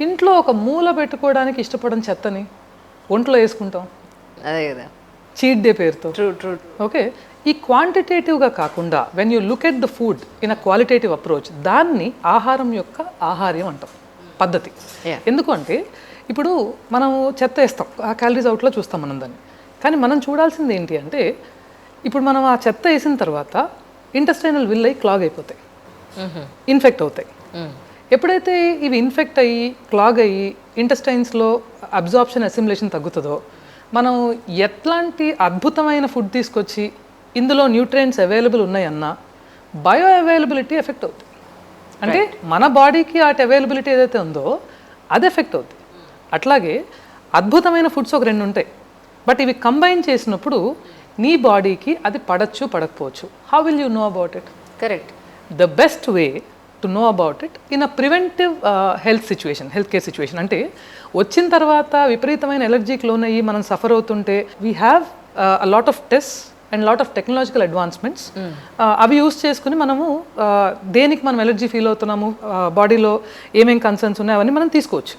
ఇంట్లో ఒక మూల పెట్టుకోవడానికి ఇష్టపడని చెత్తని ఒంట్లో వేసుకుంటాం, అదే కదా. చీట్ డే పేరుతో. True true. ఓకే, ఈ క్వాంటిటేటివ్గా కాకుండా when you look at the food in a qualitative approach, దాన్ని ఆహారం యొక్క ఆహార్యం అంటాం పద్ధతి. Yeah. ఎందుకంటే ఇప్పుడు మనం చెత్త వేస్తాం, ఆ క్యాలరీస్ అవుట్లో చూస్తాం మనం దాన్ని. కానీ మనం చూడాల్సింది ఏంటి అంటే, ఇప్పుడు మనం ఆ చెత్త వేసిన తర్వాత ఇంటెస్టైనల్ విల్ అయ్యి క్లాగ్ అయిపోతాయి, ఇన్ఫెక్ట్ అవుతాయి. ఎప్పుడైతే ఇవి ఇన్ఫెక్ట్ అయ్యి క్లాగ్ అయ్యి ఇంటెస్టైన్స్లో అబ్జార్ప్షన్ అసిమిలేషన్ తగ్గుతుందో, మనం ఎట్లాంటి అద్భుతమైన ఫుడ్ తీసుకొచ్చి ఇందులో న్యూట్రియంట్స్ అవైలబుల్ ఉన్నాయన్నా బయో అవైలబిలిటీ ఎఫెక్ట్ అవుతుంది. అంటే మన బాడీకి వాటి అవైలబిలిటీ ఏదైతే ఉందో అది ఎఫెక్ట్ అవుతుంది. అట్లాగే అద్భుతమైన ఫుడ్స్ ఒక 2 ఉంటాయి, బట్ ఇవి కంబైన్ చేసినప్పుడు నీ బాడీకి అది పడచ్చు పడకపోవచ్చు. How will you know about it? Correct. The best way to know about it in a preventive health care situation. అంటే వచ్చిన తర్వాత విపరీతమైన ఎలర్జీకి లోనయ్యి మనం సఫర్ అవుతుంటే we have a lot of test and lot of technological advancements. అవి use చేసుకుని మనము దేనికి మనం ఎలర్జీ ఫీల్ అవుతున్నాము, బాడీలో ఏమేం కన్సర్న్స్ ఉన్నాయి అవన్నీ మనం తీసుకోవచ్చు.